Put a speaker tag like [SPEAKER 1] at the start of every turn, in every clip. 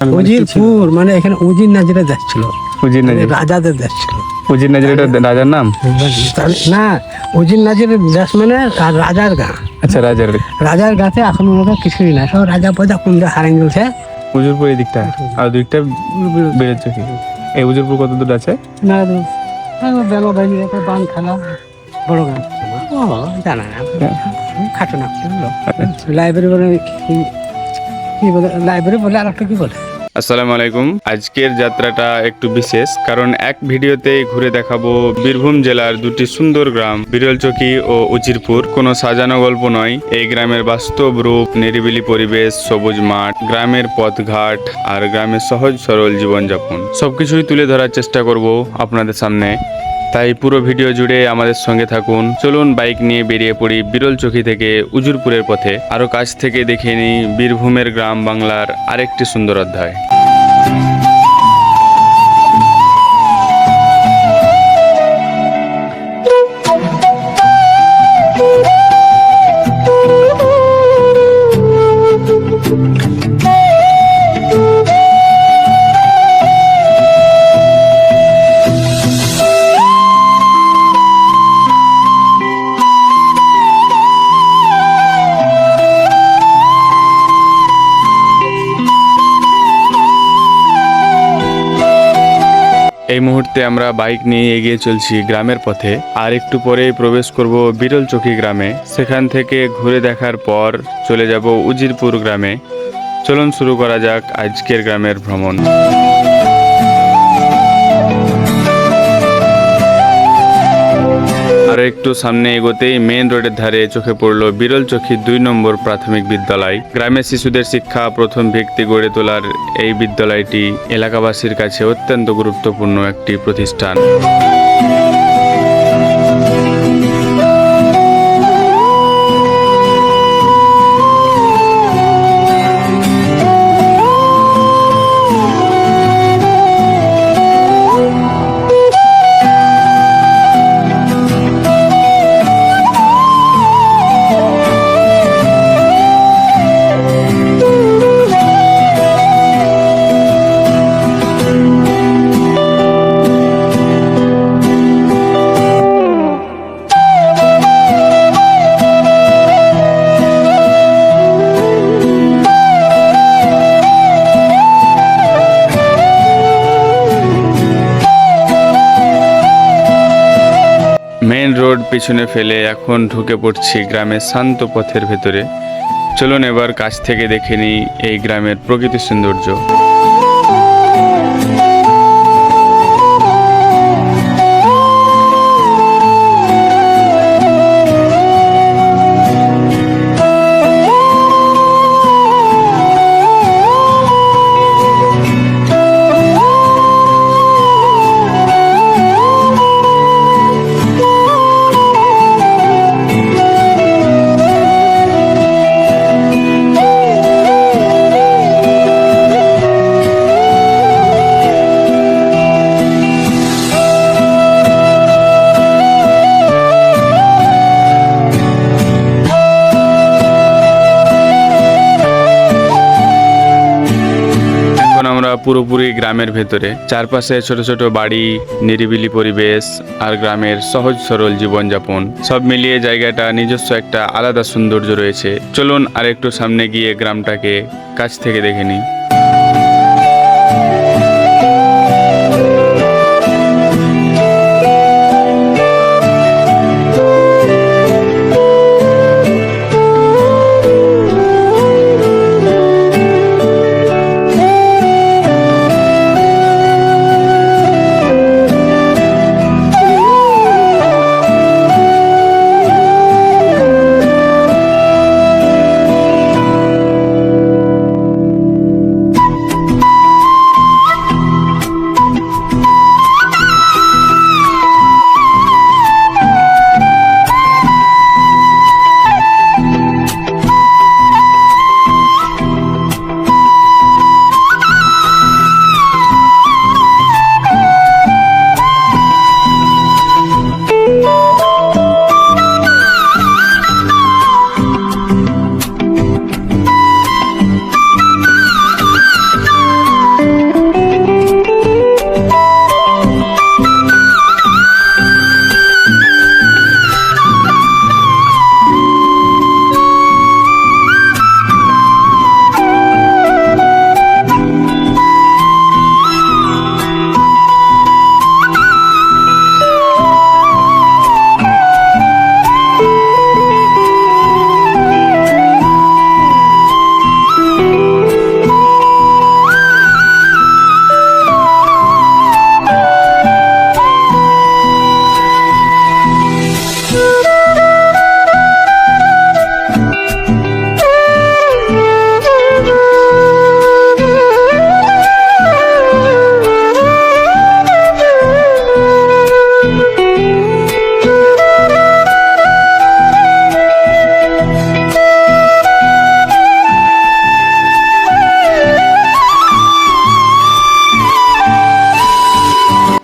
[SPEAKER 1] উজিরপুর মানে এখানে উজির নাজিরের দেশ ছিল,
[SPEAKER 2] উজির নাজির।
[SPEAKER 1] রাজাদের দেশ ছিল।
[SPEAKER 2] উজির নাজির এটা রাজার নাম?
[SPEAKER 1] না, উজির নাজিরের দেশ মানে রাজার গা।
[SPEAKER 2] আচ্ছা,
[SPEAKER 1] রাজার গাতে এখন ওরা কিছুই না, সব রাজা পয়দা কুন্ডে হারিয়ে গেছে।
[SPEAKER 2] উজিরপুর এই দিকটা, আর দিকটা বেরোচ্ছে কি? এই উজিরপুর কত দূর আছে?
[SPEAKER 1] না বেলো বাইনি বান খেলা বড় গান জানা না, খাটো না। লাইব্রেরি বলে কি বলে, লাইব্রেরি বলে আর একটা কি বলে।
[SPEAKER 2] আসসালামু আলাইকুম। আজকের যাত্রাটা একটু বিশেষ, কারণ এক ভিডিওতেই ঘুরে দেখাবো বীরভূম জেলার দুটি সুন্দর গ্রাম বিরলচকি ও উজিরপুর। কোনো সাজানো গল্প নয়, এই গ্রামের বাস্তব রূপ, নিরিবিলি পরিবেশ, সবুজ মাঠ, গ্রামের পথঘাট আর গ্রামের সহজ সরল জীবনযাপন সবকিছুই তুলে ধরার চেষ্টা করব আপনাদের সামনে। তাই পুরো ভিডিও জুড়ে আমাদের সঙ্গে থাকুন। চলুন বাইক নিয়ে বেরিয়ে পড়ি বিরলচকি থেকে উজিরপুরের পথে, আরো কাছ থেকে দেখে নিই বীরভূমের গ্রাম বাংলার আরেকটি সুন্দর অধ্যায়। এই মুহূর্তে আমরা বাইক নিয়ে এগিয়ে চলছি গ্রামের পথে, আর একটু পরেই প্রবেশ করব বিরলচকি গ্রামে। সেখান থেকে ঘুরে দেখার পর চলে যাব উজিরপুর গ্রামে। চলুন শুরু করা যাক আজকের গ্রামের ভ্রমণ। আর একটু সামনে এগোতেই মেন রোডের ধারে চোখে পড়ল বিরলচকি 2 নম্বর প্রাথমিক বিদ্যালয়। গ্রামের শিশুদের শিক্ষা প্রথম ভিত্তি গড়ে তোলার এই বিদ্যালয়টি এলাকাবাসীর কাছে অত্যন্ত গুরুত্বপূর্ণ একটি প্রতিষ্ঠান। মেন রোড পিছনে ফেলে এখন ঢুকে পড়ছি গ্রামের শান্ত পথের ভেতরে। চলুন এবার কাছ থেকে দেখে নিই এই গ্রামের প্রকৃতি সৌন্দর্য। আমরা পুরোপুরি গ্রামের ভেতরে, চারপাশে ছোট ছোট বাড়ি, নিরিবিলি পরিবেশ আর গ্রামের সহজ সরল জীবনযাপন সব মিলিয়ে জায়গাটা নিজস্ব একটা আলাদা সৌন্দর্য রয়েছে। চলুন আর একটু সামনে গিয়ে গ্রামটাকে কাছ থেকে দেখে নিই।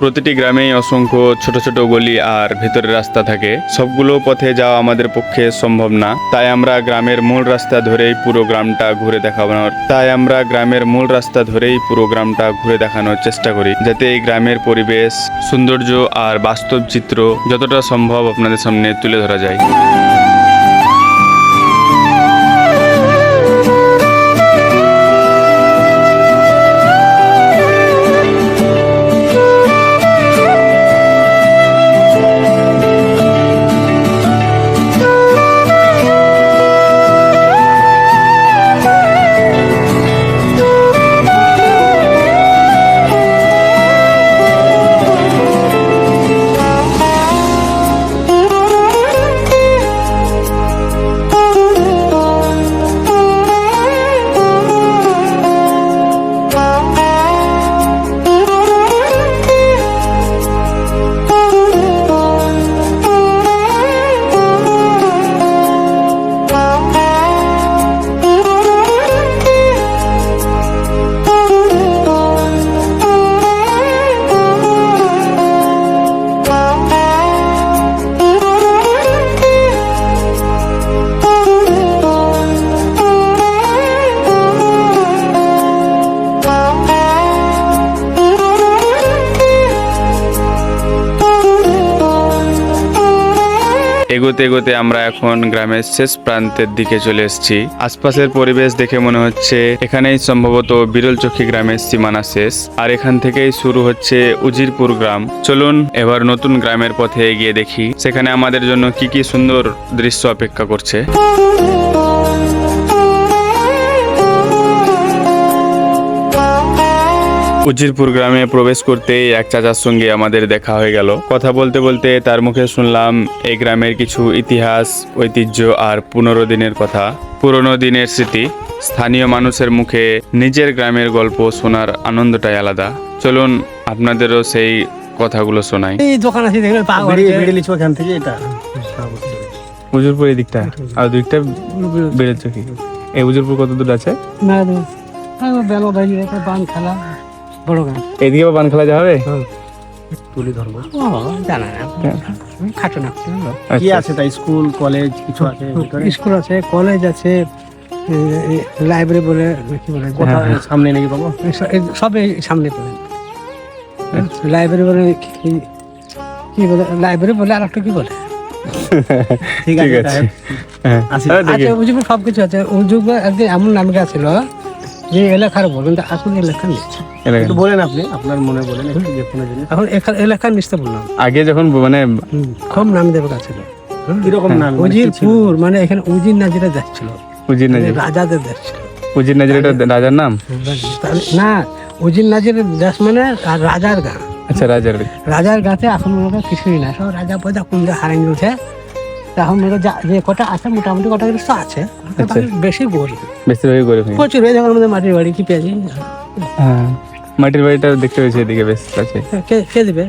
[SPEAKER 2] প্রতিটি গ্রামেই অসংখ্য ছোট ছোট গলি আর ভেতরের রাস্তা থাকে। সবগুলো পথে যাওয়া আমাদের পক্ষে সম্ভব না, তাই আমরা গ্রামের মূল রাস্তা ধরেই পুরো গ্রামটা ঘুরে দেখানোর চেষ্টা করি, যাতে এই গ্রামের পরিবেশ, সৌন্দর্য আর বাস্তব চিত্র যতটা সম্ভব আপনাদের সামনে তুলে ধরা যায়। এগোতে এগোতে আমরা এখন গ্রামের শেষ প্রান্তের দিকে চলে এসেছি। আশপাশের পরিবেশ দেখে মনে হচ্ছে এখানেই সম্ভবত বিরলচক্ষী গ্রামের সীমানা শেষ, আর এখান থেকেই শুরু হচ্ছে উজিরপুর গ্রাম। চলুন এবার নতুন গ্রামের পথে এগিয়ে দেখি সেখানে আমাদের জন্য কি কি সুন্দর দৃশ্য অপেক্ষা করছে। উজিরপুর গ্রামে প্রবেশ করতেই এক চাচার সঙ্গে আমাদের দেখা হয়ে গেল। কথা বলতে বলতে তার মুখে শুনলাম এই গ্রামের কিছু ইতিহাস, ঐতিহ্য আর 15 দিনের কথা, পুরনো দিনের স্মৃতি। স্থানীয় মানুষের মুখে নিজের গ্রামের গল্প শোনার আনন্দটাই আলাদা। চলুন আপনাদেরও সেই কথাগুলো শোনাই।
[SPEAKER 1] এই দোকান আছে দেখলে
[SPEAKER 3] এখান থেকে এটা
[SPEAKER 2] উজিরপুর এই দিকটা আর দিকটা বেড়েছে কি? এই উজিরপুর কত দূর আছে?
[SPEAKER 1] না বেলো ভাই একটা বান খেলা বড় গান।
[SPEAKER 2] এদিকে বান খেলা যাবে?
[SPEAKER 3] তুলি ধরবো
[SPEAKER 1] জানা না, খাটো না।
[SPEAKER 3] কি আছে তাই? স্কুল কলেজ কিছু আছে?
[SPEAKER 1] স্কুল আছে, কলেজ আছে, লাইব্রেরি বলে কি বলে
[SPEAKER 3] কোথাও সামনে নাকি পাবো?
[SPEAKER 1] সবে সামনে পাবেন। লাইব্রেরি বলে কি বলে, লাইব্রেরি বলে আর একটা কি বলে।
[SPEAKER 3] ঠিক আছে
[SPEAKER 1] আচ্ছা উজুবে সবকিছু আছে। উজুবে একদিন এমন নাম ছিল যে এলাকার বলবেন, আসলে এলাকা নেই।
[SPEAKER 3] একটু বলেন আপনি, আপনার মনে বলেন
[SPEAKER 1] এখন এলাকার নিচতে বললাম।
[SPEAKER 2] আগে যখন মানে
[SPEAKER 1] খুব নাম দেবো ছিল,
[SPEAKER 3] কিরকম নাম?
[SPEAKER 1] উজিরপুর মানে এখানে উজির নাজিরা দেশ ছিল,
[SPEAKER 2] উজির নাজির,
[SPEAKER 1] রাজাদের দেশ ছিল।
[SPEAKER 2] উজির নাজির এটা রাজার নাম
[SPEAKER 1] না, উজির নাজির দেশ মানে রাজার গা।
[SPEAKER 2] আচ্ছা, রাজার
[SPEAKER 1] গাতে এখন মনে হয় কিছুই না, সব রাজা পয়দা কোন হারাই গেছে। এখন মনে যে কটা আছে মোটামুটি কটা কিছু আছে, বেশি গরিব,
[SPEAKER 2] বেশিরভাগই গরিব,
[SPEAKER 1] প্রচুর। এই যখন আমাদের মাটির বাড়ি কি পেয়েছি,
[SPEAKER 2] মাটির বাড়িটা দেখতে পেয়েছি এদিকে বেশ আছে।
[SPEAKER 1] কে দেবে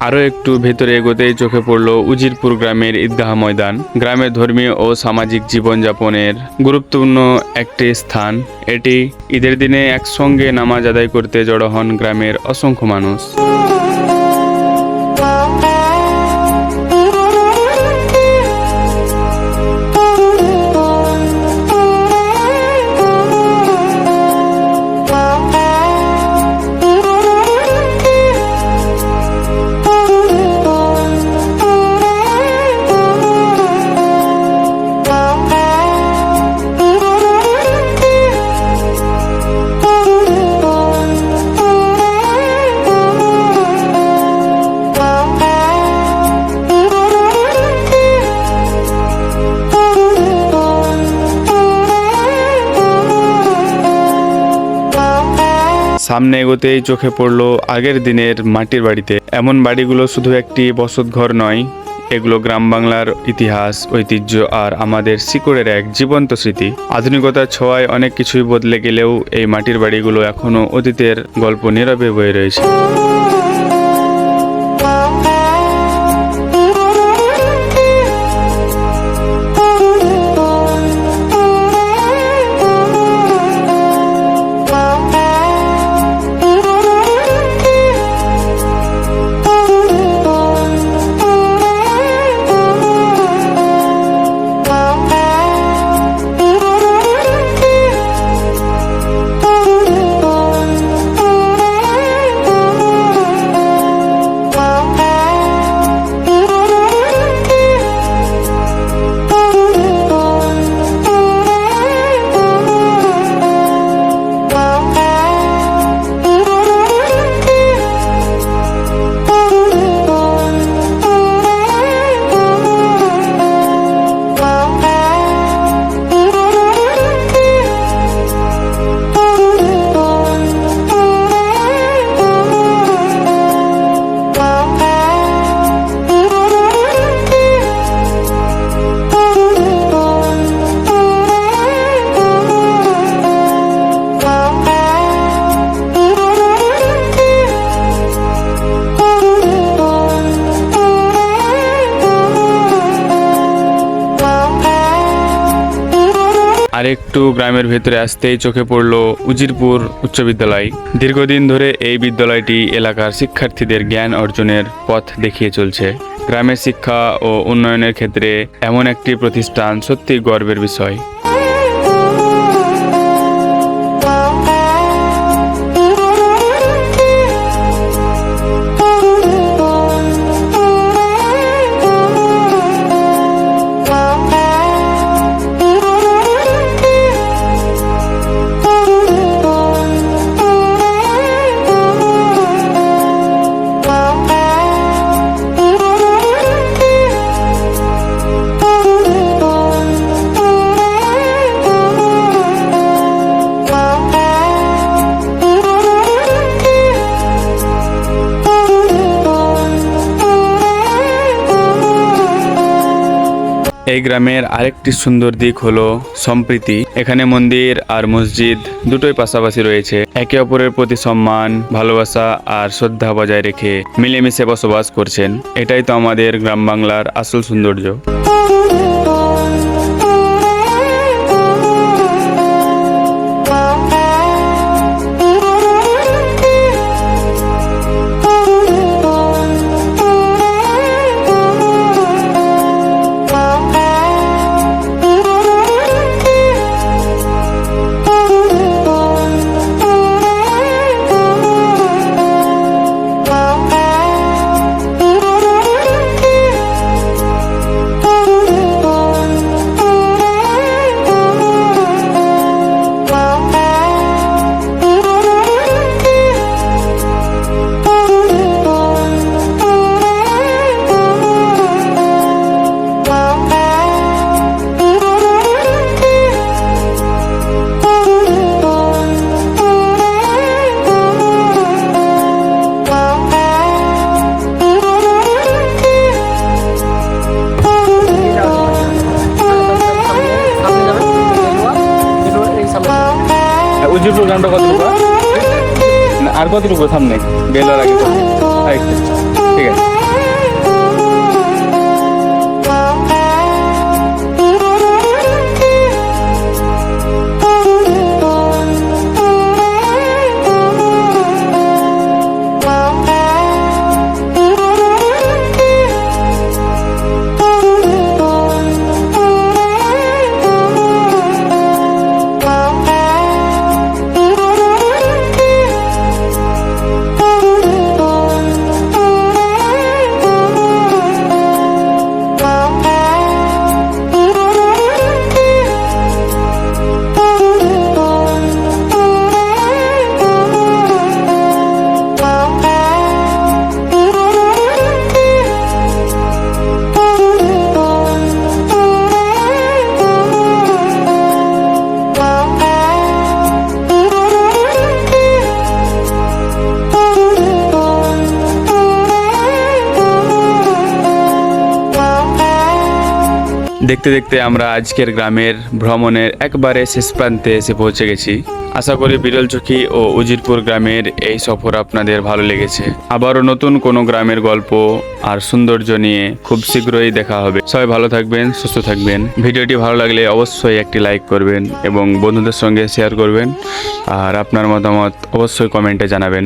[SPEAKER 2] আরও একটু ভেতরে এগোতেই চোখে পড়ল উজিরপুর গ্রামের ঈদগাহ ময়দান। গ্রামের ধর্মীয় ও সামাজিক জীবনযাপনের গুরুত্বপূর্ণ একটি স্থান এটি। ঈদের দিনে একসঙ্গে নামাজ আদায় করতে জড়ো হন গ্রামের অসংখ্য মানুষ। সামনে এগোতেই চোখে পড়ল আগের দিনের মাটির বাড়িতে। এমন বাড়িগুলো শুধু একটি বসতঘর নয়, এগুলো গ্রাম বাংলার ইতিহাস, ঐতিহ্য আর আমাদের শিকড়ের এক জীবন্ত স্মৃতি। আধুনিকতার ছোঁয়ায় অনেক কিছুই বদলে গেলেও এই মাটির বাড়িগুলো এখনো অতীতের গল্প নীরবে বয়ে রয়েছে। আরেকটু গ্রামের ভেতরে আসতেই চোখে পড়ল উজিরপুর উচ্চ বিদ্যালয়। দীর্ঘদিন ধরে এই বিদ্যালয়টি এলাকার শিক্ষার্থীদের জ্ঞান অর্জনের পথ দেখিয়ে চলছে। গ্রামের শিক্ষা ও উন্নয়নের ক্ষেত্রে এমন একটি প্রতিষ্ঠান সত্যি গর্বের বিষয়। এই গ্রামের আরেকটি সুন্দর দিক হলো সম্প্রীতি। এখানে মন্দির আর মসজিদ দুটোই পাশাপাশি রয়েছে। একে অপরের প্রতি সম্মান, ভালোবাসা আর শ্রদ্ধা বজায় রেখে মিলেমিশে বসবাস করছেন। এটাই তো আমাদের গ্রাম বাংলার আসল সৌন্দর্য। উজিরপুর গ্রামটা কতটুকু আর কতটুকু সামনে গেলার আগে? ঠিক আছে। দেখতে দেখতে আমরা আজকের গ্রামের ভ্রমণের একবারে শেষ প্রান্তে এসে পৌঁছে গেছি। আশা করি বিরলচকি ও উজিরপুর গ্রামের এই সফর আপনাদের ভালো লেগেছে। আবারও নতুন কোনো গ্রামের গল্প আর সৌন্দর্য নিয়ে খুব শীঘ্রই দেখা হবে। সবাই ভালো থাকবেন, সুস্থ থাকবেন। ভিডিওটি ভালো লাগলে অবশ্যই একটি লাইক করবেন এবং বন্ধুদের সঙ্গে শেয়ার করবেন। আর আপনার মতামত অবশ্যই কমেন্টে জানাবেন।